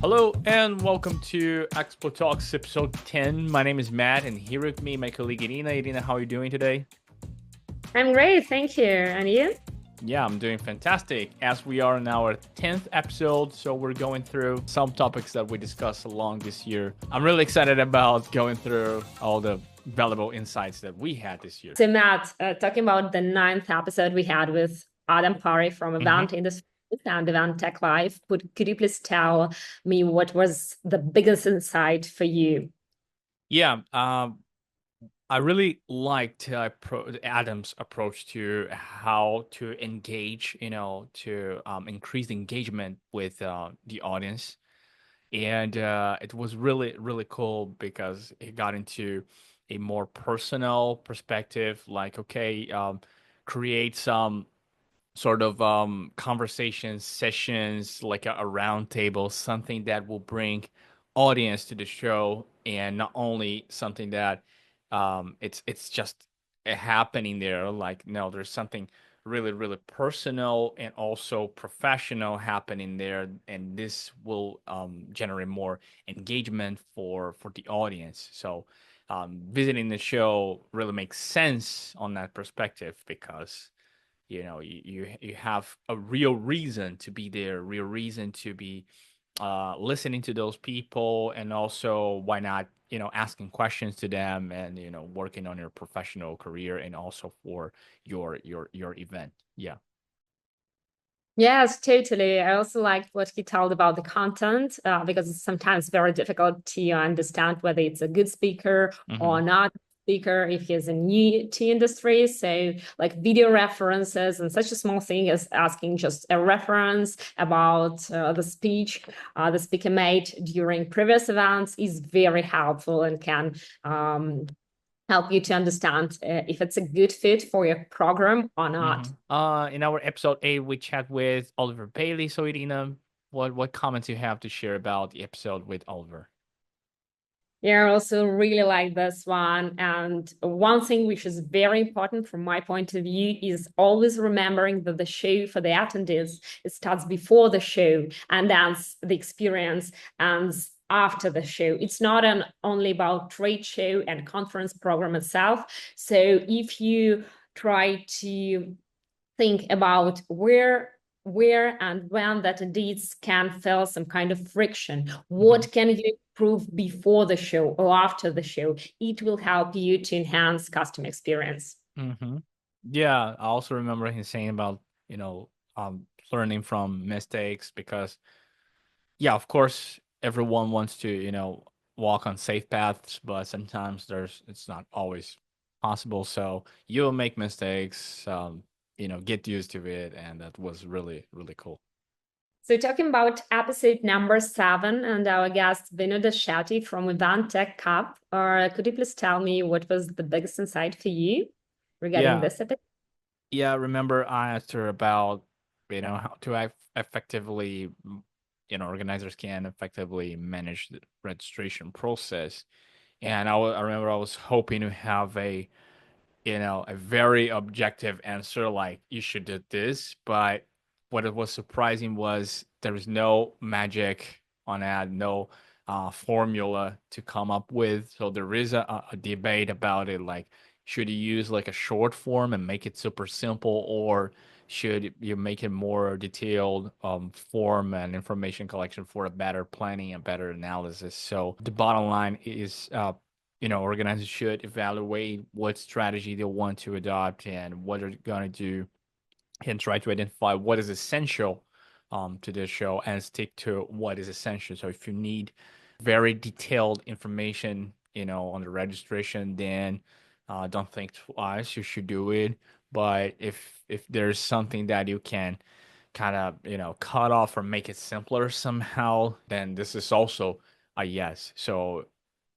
Hello and welcome to ExpoTalks episode 10. My name is Matt and here with me my colleague Irina. Irina, how are you doing today? I'm great, thank you. And you? Yeah, I'm doing fantastic as we are in our 10th episode. So we're going through some topics that we discussed along this year. I'm really excited about going through all the valuable insights that we had this year. So, Matt, talking about the ninth episode we had with Adam Pari from Mm-hmm. Event Industries and Event Tech Live, could you please tell me what was the biggest insight for you? Yeah, I really liked Adam's approach to how to engage, to increase engagement with the audience. And it was really, really cool because it got into a more personal perspective, like, okay, create some sort of conversations, sessions, like a round table, something that will bring audience to the show, and not only something that it's just happening there. Like, no, there's something really, really personal and also professional happening there, and this will generate more engagement for the audience. So visiting the show really makes sense on that perspective because you have a real reason to be there, real reason to be listening to those people, and also why not asking questions to them, and working on your professional career and also for your event. Yeah. Yes, totally. I also liked what he told about the content because it's sometimes very difficult to understand whether it's a good speaker Hmm. or not speaker if he's a new to industry. So like video references and such a small thing as asking just a reference about the speech the speaker made during previous events is very helpful and can help you to understand if it's a good fit for your program or Hmm. not. In our episode 8, we chat with Oliver Bailey. So Irina, what comments you have to share about the episode with Oliver? Yeah, I also really like this one. And one thing which is very important from my point of view is always remembering that the show for the attendees, it starts before the show and then the experience ends after the show. It's not only about trade show and conference program itself. So if you try to think about where and when that attendees can feel some kind of friction. Hmm. What can you improve before the show or after the show? It will help you to enhance customer experience. Hmm. Yeah, I also remember him saying about, you know, learning from mistakes because, yeah, of course, everyone wants to, walk on safe paths, but sometimes it's not always possible. So you'll make mistakes, get used to it. And that was really, really cool. So talking about episode number 7 and our guest Vinod Shetty from Event Tech Cup, or could you please tell me what was the biggest insight for you regarding Yeah. this episode? Yeah. Remember, I asked her about, how to effectively, organizers can effectively manage the registration process. And I remember I was hoping to have a very objective answer, like you should do this. But what it was surprising was there was no magic on that, no formula to come up with. So there is a debate about it, like should you use like a short form and make it super simple, or should you make it more detailed form and information collection for a better planning and better analysis. So the bottom line is organizers should evaluate what strategy they want to adopt and what they're going to do, and try to identify what is essential to this show and stick to what is essential. So if you need very detailed information, on the registration, then don't think twice. You should do it. But if there's something that you can kind of cut off or make it simpler somehow, then this is also a yes. So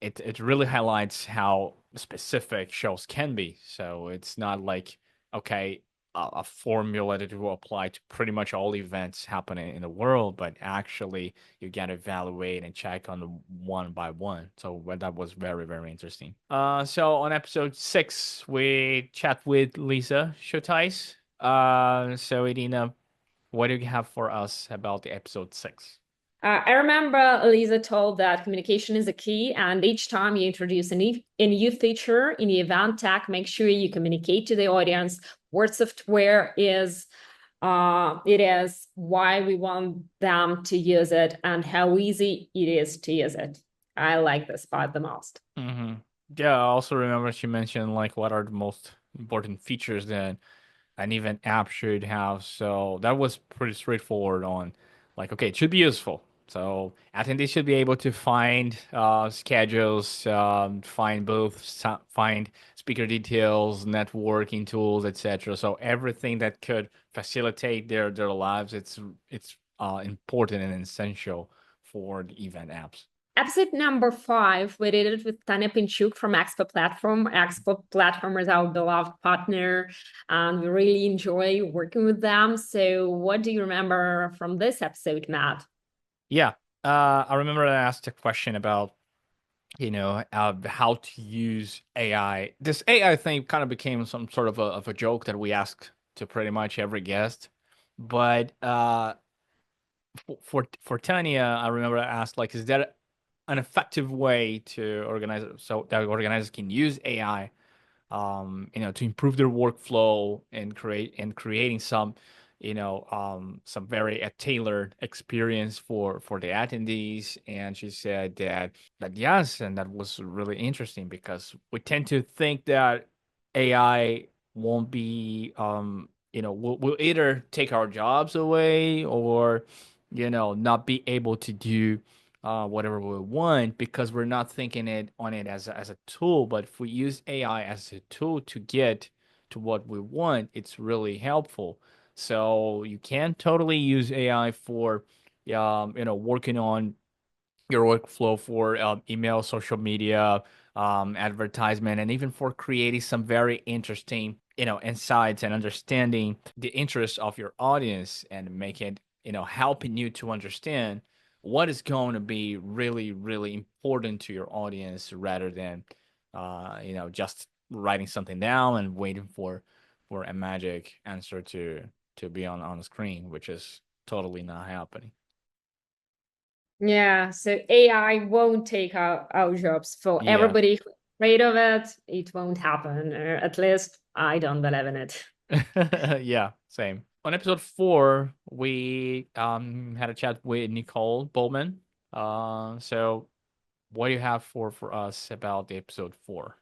it really highlights how specific shows can be. So it's not like, okay, a formula that will apply to pretty much all events happening in the world, but actually you got to evaluate and check on the one by one. So that was very, very interesting. So on episode 6, we chat with Lisa Shotais. So Irina, what do you have for us about the episode 6? I remember Lisa told that communication is a key, and each time you introduce a new feature in the event tag, make sure you communicate to the audience what software is, it is, why we want them to use it, and how easy it is to use it. I like this part the most. Hmm. Yeah, I also remember she mentioned like what are the most important features that an event app should have. So that was pretty straightforward on like, okay, it should be useful. So attendees should be able to find schedules, find find speaker details, networking tools, etc. So everything that could facilitate their lives, it's important and essential for the event apps. Episode number 5, we did it with Tanya Pinchuk from Expo Platform. Expo Platform is our beloved partner, and we really enjoy working with them. So, what do you remember from this episode, Matt? Yeah, I remember I asked a question about how to use AI. This AI thing kind of became some sort of a joke that we ask to pretty much every guest. But for Tanya, I remember I asked like, is that an effective way to organize it so that organizers can use AI to improve their workflow and creating some, some very tailored experience for the attendees. And she said that yes, and that was really interesting because we tend to think that AI won't be, will either take our jobs away or, not be able to do whatever we want because we're not thinking it as a tool. But if we use AI as a tool to get to what we want, it's really helpful. So you can totally use AI for, working on your workflow for email, social media, advertisement, and even for creating some very interesting, insights and understanding the interests of your audience and make it, helping you to understand what is going to be really, really important to your audience rather than, just writing something down and waiting for a magic answer to be on the screen, which is totally not happening. Yeah, so AI won't take our jobs for Yeah. everybody who's afraid of it. It won't happen, or at least I don't believe in it. Yeah, same. On episode 4, we had a chat with Nicole Bowman. So what do you have for us about the episode 4?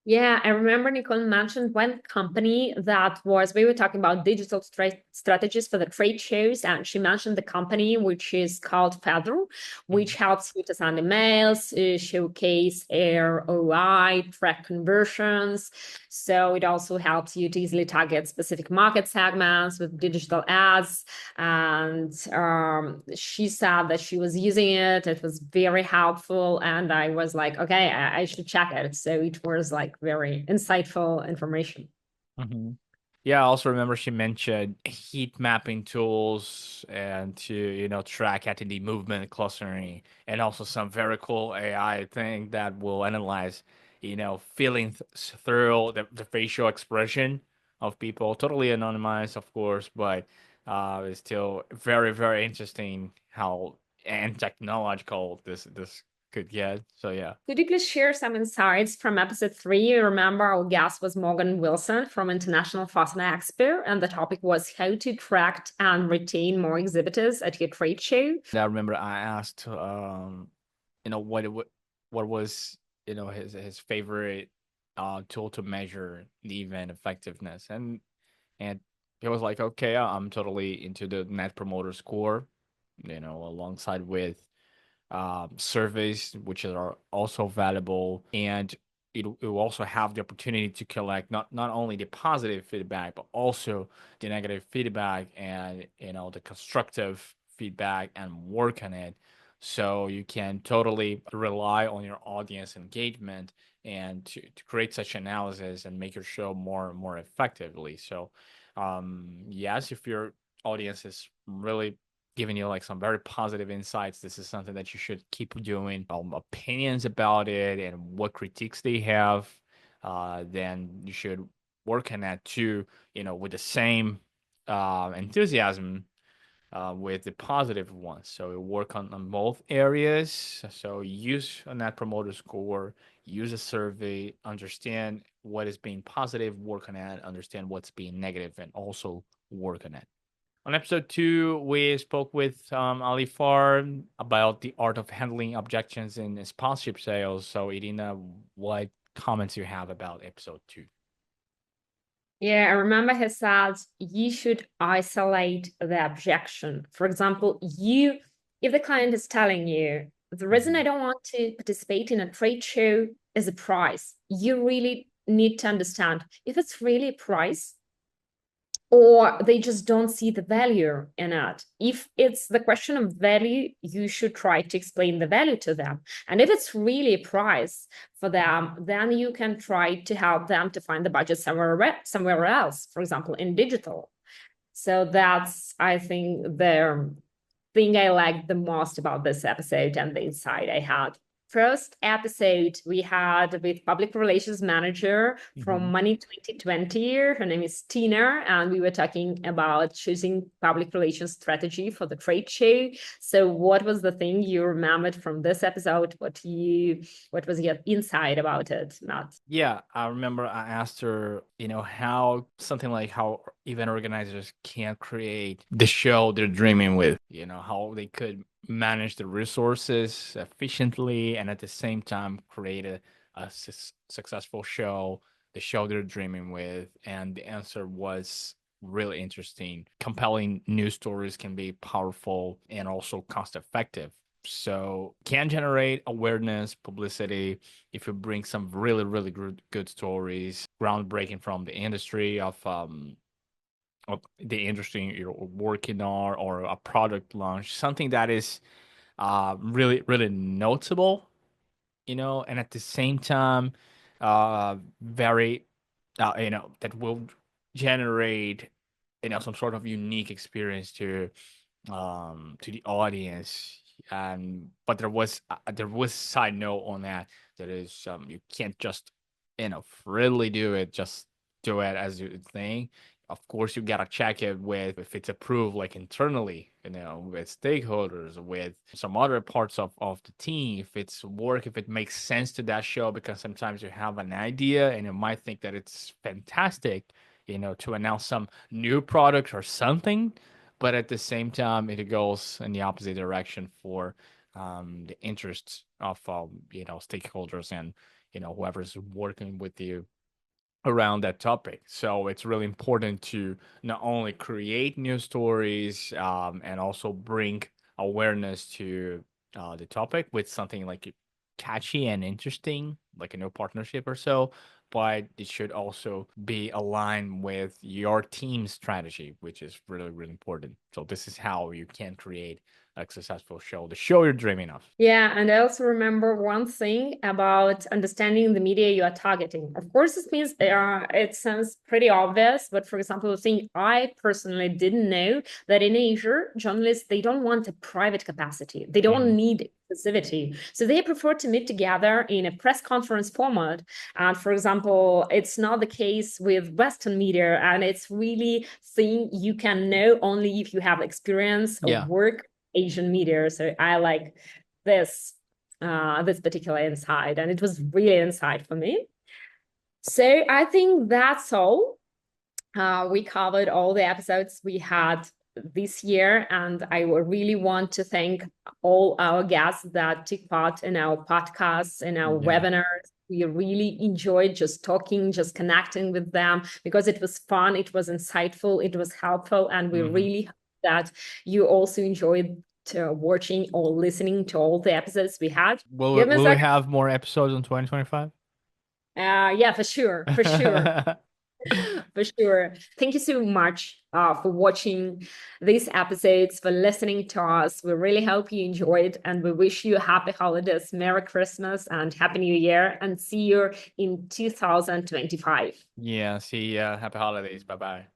Yeah, I remember Nicole mentioned one company that was, we were talking about digital strategies for the trade shows, and she mentioned the company which is called Feather, which Mhm. helps you to send emails, showcase ROI, track conversions. So it also helps you to easily target specific market segments with digital ads. And she said that she was using it. It was very helpful. And I was like, okay, I should check it. So it was like very insightful information. Mhm. Yeah, I also remember she mentioned heat mapping tools and to, track attendee movement clustering and also some very cool AI thing that will analyze, feeling through the facial expression of people. Totally anonymized, of course, but it's still very, very interesting how and technological this could get. So yeah. Could you please share some insights from episode 3? You remember our guest was Morgan Wilson from International Fastener Expo, and the topic was how to attract and retain more exhibitors at your trade show. I remember I asked, what was, his favorite tool to measure the event effectiveness, and he was like, okay, I'm totally into the Net Promoter Score, alongside with surveys, which are also valuable, and it will also have the opportunity to collect not only the positive feedback but also the negative feedback and the constructive feedback and work on it. So you can totally rely on your audience engagement and to create such analysis and make your show more effectively. So yes, if your audience is really giving you like some very positive insights, this is something that you should keep doing. Opinions about it and what critiques they have, then you should work on that too, with the same enthusiasm with the positive ones. So you work on both areas. So use a net promoter score, use a survey, understand what is being positive, work on it, understand what's being negative, and also work on it. On episode 2, we spoke with Ali Farr about the art of handling objections in sponsorship sales. So, Irina, what comments you have about episode 2? Yeah, I remember he said you should isolate the objection. For example, if the client is telling you, the reason I Mhm. don't want to participate in a trade show is a price, you really need to understand if it's really a price or they just don't see the value in it. If it's the question of value, you should try to explain the value to them. And if it's really a price for them, then you can try to help them to find the budget somewhere else, for example, in digital. So that's, I think, the thing I liked the most about this episode and the insight I had. First episode we had with public relations manager from Mhm. Money 2020. Her name is Tina, and we were talking about choosing public relations strategy for the trade show. So, what was the thing you remembered from this episode? What was your insight about it, Matt? Yeah, I remember I asked her, how something like how event organizers can create the show they're dreaming with, how they could manage the resources efficiently and at the same time create a successful show, the show they're dreaming with. And the answer was really interesting. Compelling news stories can be powerful and also cost effective. So can generate awareness, publicity, if you bring some really really good stories groundbreaking from the industry of the industry you're working on, or a product launch, something that is really really notable, and at the same time very that will generate some sort of unique experience to the audience. And but there was side note on that, that is you can't just freely do it, just do it as you think. Of course you gotta check it with if it's approved, like internally, with stakeholders, with some other parts of the team, if it's work, if it makes sense to that show, because sometimes you have an idea and you might think that it's fantastic, to announce some new product or something, but at the same time it goes in the opposite direction for the interests of stakeholders and whoever's working with you around that topic. So it's really important to not only create new stories, and also bring awareness to the topic with something like catchy and interesting, like a new partnership or so, but it should also be aligned with your team's strategy, which is really, really important. So this is how you can create a successful show, the show you're dreaming of. Yeah, and I also remember one thing about understanding the media you are targeting. Of course, it means it sounds pretty obvious, but for example, the thing I personally didn't know that in Asia, journalists they don't want a private capacity. They don't Mhm. need exclusivity. So they prefer to meet together in a press conference format. And for example, it's not the case with Western media, and it's really thing you can know only if you have experience of Yeah. work Asian media. So I like this this particular insight, and it was really insight for me. So I think that's all. We covered all the episodes we had this year, and I really want to thank all our guests that took part in our podcasts, in our Yeah. webinars. We really enjoyed just talking, just connecting with them because it was fun, it was insightful, it was helpful, and we Hmm. really hope that you also enjoyed watching or listening to all the episodes we had. Will Give me a will we second. have more episodes in 2025? Yeah, for sure, for sure. For sure. Thank you so much for watching these episodes, for listening to us. We really hope you enjoyed, and we wish you happy holidays, Merry Christmas, and Happy New Year, and see you in 2025. Yeah, see ya. Happy holidays. Bye bye.